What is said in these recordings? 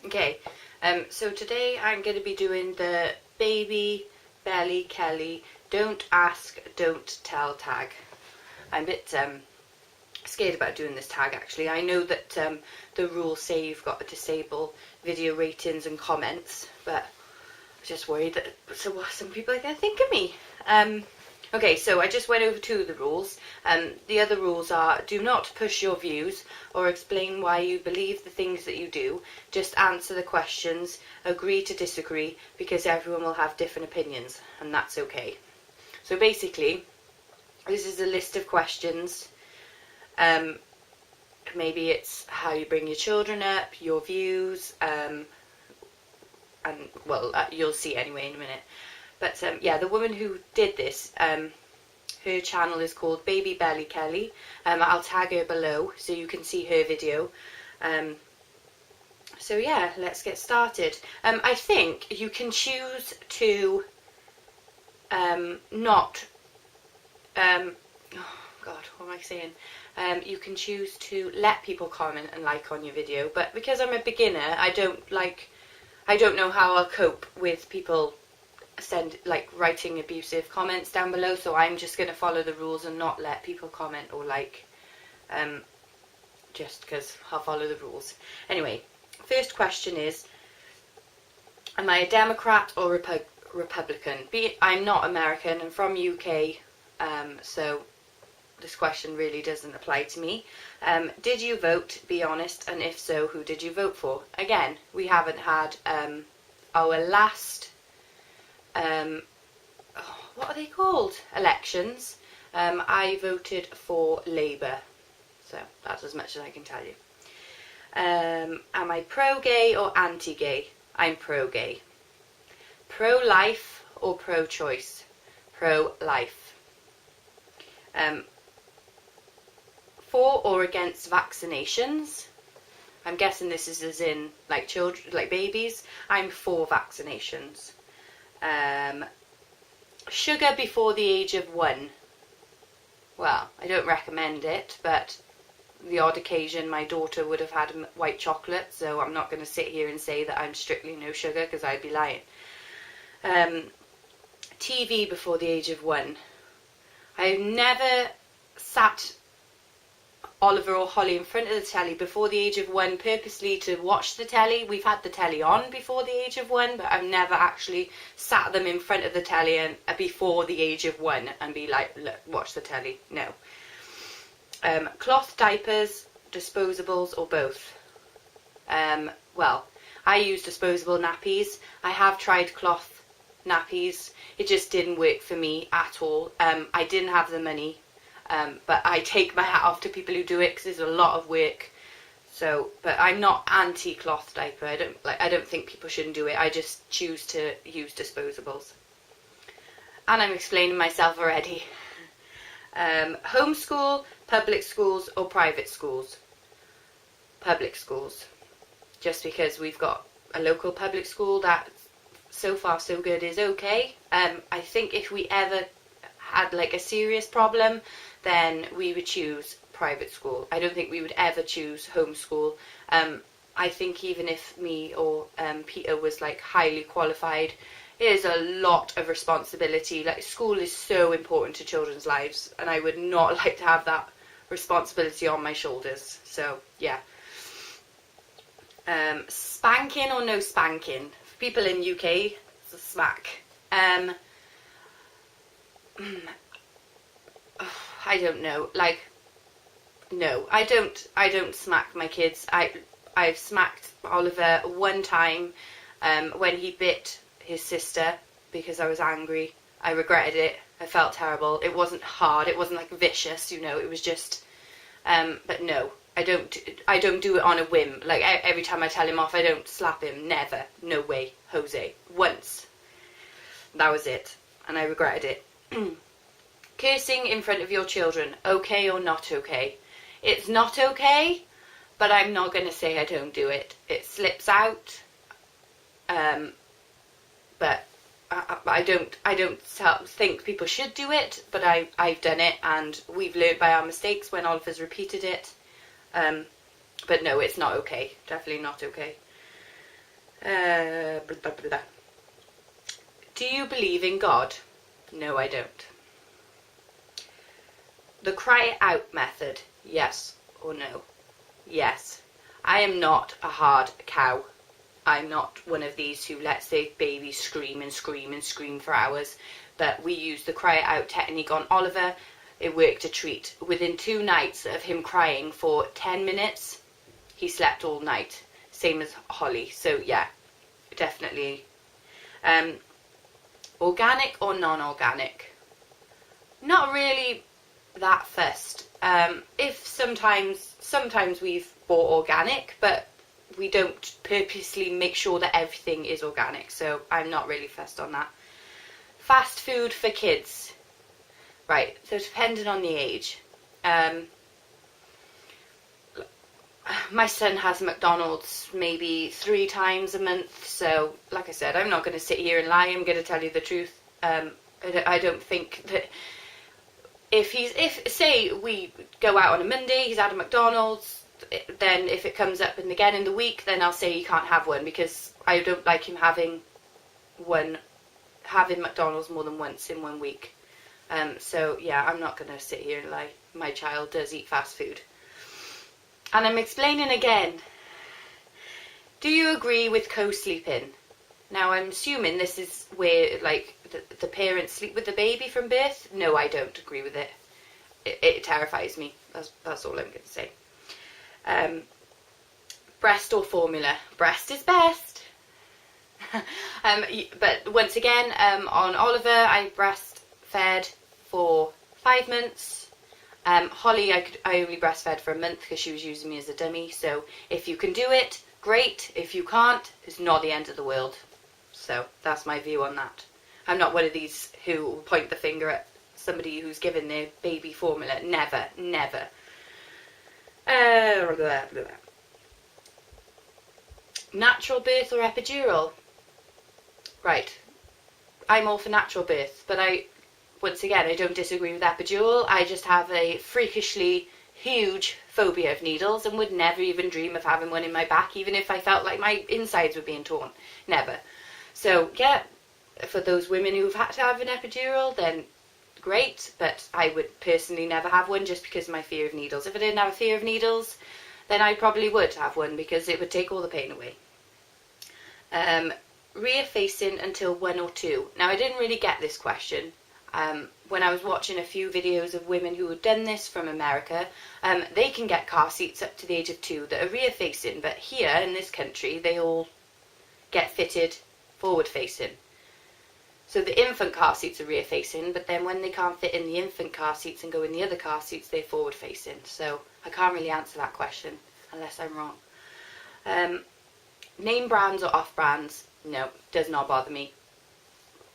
Okay, so today I'm going to be doing the Babybellykelli Don't Ask, Don't Tell tag. I'm a bit scared about doing this tag actually. I know that the rules say you've got to disable video ratings and comments, but I'm just worried that some people are going to think of me. Okay, so I just went over two of the rules. The other rules are: do not push your views or explain why you believe the things that you do. Just answer the questions, agree to disagree, because everyone will have different opinions, and that's okay. So basically, this is a list of questions. Maybe it's how you bring your children up, your views, and well, you'll see anyway in a minute. But yeah, the woman who did this, her channel is called Babybellykelli. I'll tag her below so you can see her video. So yeah, let's get started. I think you can choose to not, oh God, what am I saying? You can choose to let people comment and like on your video, but because I'm a beginner, I don't know how I'll cope with people writing abusive comments down below, so I'm just going to follow the rules and not let people comment or like, just because I'll follow the rules. Anyway, first question is, am I a Democrat or Republican? I'm not American, I'm from UK, so this question really doesn't apply to me. Did you vote? Be honest, and if so, who did you vote for? Again, we haven't had our last what are they called? Elections. I voted for Labour, so that's as much as I can tell you. Am I pro-gay or anti-gay? I'm pro-gay. Pro-life or pro-choice? Pro-life. For or against vaccinations? I'm guessing this is as in like children, like babies. I'm for vaccinations. Sugar before the age of 1. Well, I don't recommend it, but the odd occasion my daughter would have had white chocolate, so I'm not going to sit here and say that I'm strictly no sugar, because I'd be lying. TV before the age of 1. I've never sat Oliver or Holly in front of the telly before the age of 1 purposely to watch the telly. We've had the telly on before the age of 1, but I've never actually sat them in front of the telly and before the age of 1 and be like, look, watch the telly. No. Cloth diapers, disposables, or both? Well, I use disposable nappies. I have tried cloth nappies. It just didn't work for me at all. I didn't have the money. But I take my hat off to people who do it, because there's a lot of work. So, but I'm not anti-cloth diaper. I don't think people shouldn't do it. I just choose to use disposables. And I'm explaining myself already. Homeschool, public schools, or private schools? Public schools. Just because we've got a local public school that, so far so good, is okay. I think if we ever had like a serious problem, then we would choose private school. I don't think we would ever choose homeschool. I think even if me or Peter was like highly qualified, it is a lot of responsibility. Like, school is so important to children's lives, and I would not like to have that responsibility on my shoulders. So yeah. Spanking or no spanking? For people in UK, it's a smack. I don't know. Like, no, I don't smack my kids. I've smacked Oliver one time when he bit his sister because I was angry. I regretted it. I felt terrible. It wasn't hard. It wasn't like vicious, you know. It was just. But no, I don't do it on a whim. Like, every time I tell him off, I don't slap him. Never. No way, Jose. Once. That was it, and I regretted it. Cursing in front of your children, okay or not okay? It's not okay, but I'm not going to say I don't do it. It slips out, but I don't think people should do it, but I've done it, and we've learned by our mistakes when Oliver's repeated it. But no, it's not okay. Definitely not okay. Blah, blah, blah. Do you believe in God? No, I don't. The cry it out method, yes or no? Yes. I am not a hard cow. I'm not one of these who lets their baby scream and scream and scream for hours. But we used the cry it out technique on Oliver. It worked a treat. Within 2 nights of him crying for 10 minutes, he slept all night. Same as Holly. So yeah, definitely. Organic or non-organic? Not really that fussed. If sometimes we've bought organic, but we don't purposely make sure that everything is organic, so I'm not really fussed on that. Fast food for kids. Right, so depending on the age. My son has McDonald's maybe 3 times a month, so like I said, I'm not going to sit here and lie. I'm going to tell you the truth. I don't think that if say we go out on a Monday, he's had a McDonald's, then if it comes up again in the week, then I'll say he can't have one, because I don't like him having McDonald's more than once in 1 week. So yeah, I'm not going to sit here and lie. My child does eat fast food. And I'm explaining again. Do you agree with co-sleeping? Now I'm assuming this is where like the parents sleep with the baby from birth. No, I don't agree with it. It terrifies me. That's all I'm going to say. Breast or formula? Breast is best. But once again, on Oliver, I breastfed for 5 months. Holly, I only breastfed for a month because she was using me as a dummy. So if you can do it, great. If you can't, it's not the end of the world. So that's my view on that. I'm not one of these who point the finger at somebody who's given their baby formula. Never, never. Natural birth or epidural? Right. I'm all for natural birth, but once again, I don't disagree with epidural. I just have a freakishly huge phobia of needles and would never even dream of having one in my back, even if I felt like my insides were being torn. Never. So, yeah, for those women who've had to have an epidural, then great, but I would personally never have one just because of my fear of needles. If I didn't have a fear of needles, then I probably would have one because it would take all the pain away. Rear facing until 1 or 2. Now, I didn't really get this question. When I was watching a few videos of women who had done this from America, they can get car seats up to the age of 2 that are rear facing, but here in this country they all get fitted forward facing. So the infant car seats are rear facing, but then when they can't fit in the infant car seats and go in the other car seats, they're forward facing. So I can't really answer that question unless I'm wrong. Name brands or off brands? No, does not bother me.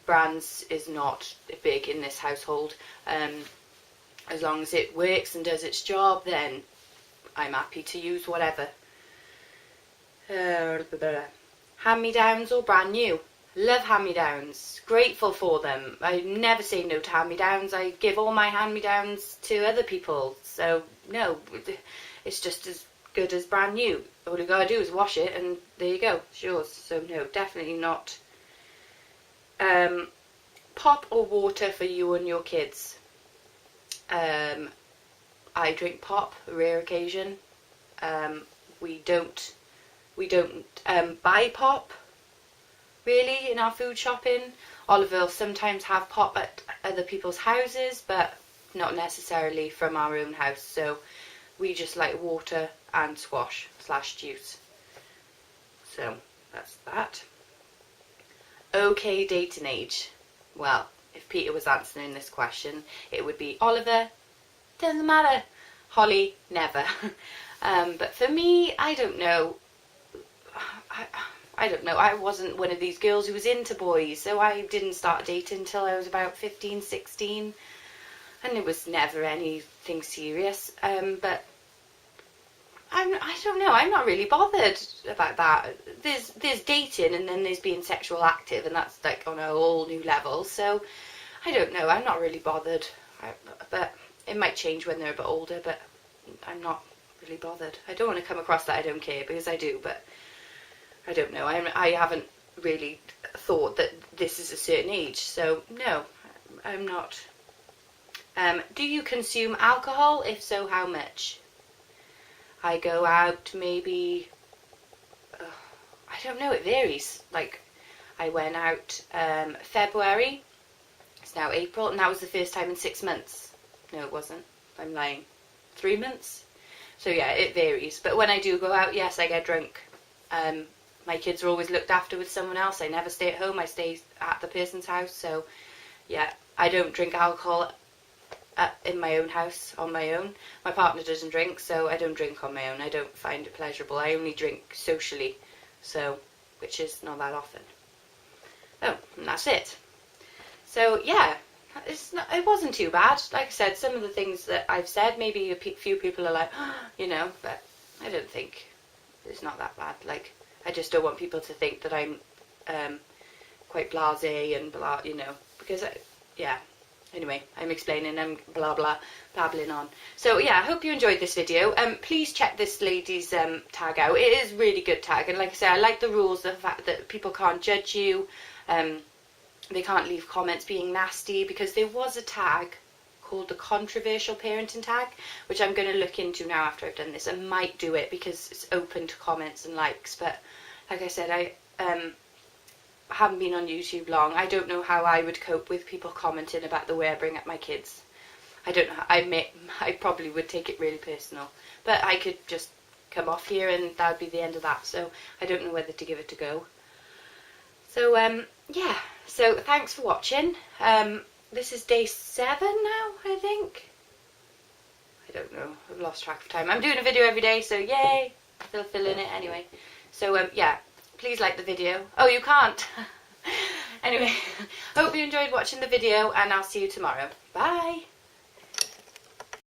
Brands is not big in this household. As long as it works and does its job, then I'm happy to use whatever. Hand-me-downs or brand new? Love hand-me-downs. Grateful for them. I never say no to hand-me-downs. I give all my hand-me-downs to other people. So, no, it's just as good as brand new. All you gotta do is wash it and there you go, it's yours. So, no, definitely not. Pop or water for you and your kids? I drink pop, a rare occasion. We don't buy pop really in our food shopping. Oliver will sometimes have pop at other people's houses, but not necessarily from our own house. So we just like water and squash / juice. So that's that. Okay, dating age. Well, if Peter was answering this question, it would be Oliver, doesn't matter. Holly, never. But for me, I don't know. I don't know. I wasn't one of these girls who was into boys, so I didn't start dating until I was about 15, 16. And it was never anything serious. But I don't know. I'm not really bothered about that. There's dating and then there's being sexual active, and that's like on a whole new level. So I don't know. I'm not really bothered. But it might change when they're a bit older. But I'm not really bothered. I don't want to come across that I don't care, because I do. But I don't know. I haven't really thought that this is a certain age, so no, I'm not. Do you consume alcohol? If so, how much? I go out maybe, I don't know, it varies. Like, I went out February, it's now April, and that was the first time in 6 months. No, it wasn't. I'm lying. 3 months? So yeah, it varies. But when I do go out, yes, I get drunk. My kids are always looked after with someone else. I never stay at home. I stay at the person's house. So yeah, I don't drink alcohol in my own house on my own. My partner doesn't drink, so I don't drink on my own. I don't find it pleasurable. I only drink socially, so, which is not that often. Oh, and that's it. So yeah, it wasn't too bad. Like I said, some of the things that I've said, maybe a few people are like, oh, you know, but I don't think it's not that bad. Like, I just don't want people to think that I'm quite blasé and blah, you know, because yeah. Anyway, I'm explaining, I'm blabbling on. So yeah, I hope you enjoyed this video. Please check this lady's tag out. It is really good tag, and like I say, I like the rules, the fact that people can't judge you, they can't leave comments being nasty, because there was a tag called the controversial parenting tag, which I'm going to look into now after I've done this. I might do it because it's open to comments and likes, but like I said, I haven't been on YouTube long. I don't know how I would cope with people commenting about the way I bring up my kids. I don't know. I probably would take it really personal, but I could just come off here and that would be the end of that. So I don't know whether to give it a go. So yeah. So thanks for watching. This is day 7 now, I think. I don't know. I've lost track of time. I'm doing a video every day, so yay! Still filling it anyway. So yeah. Please like the video. Oh, you can't. Anyway, hope you enjoyed watching the video, and I'll see you tomorrow. Bye.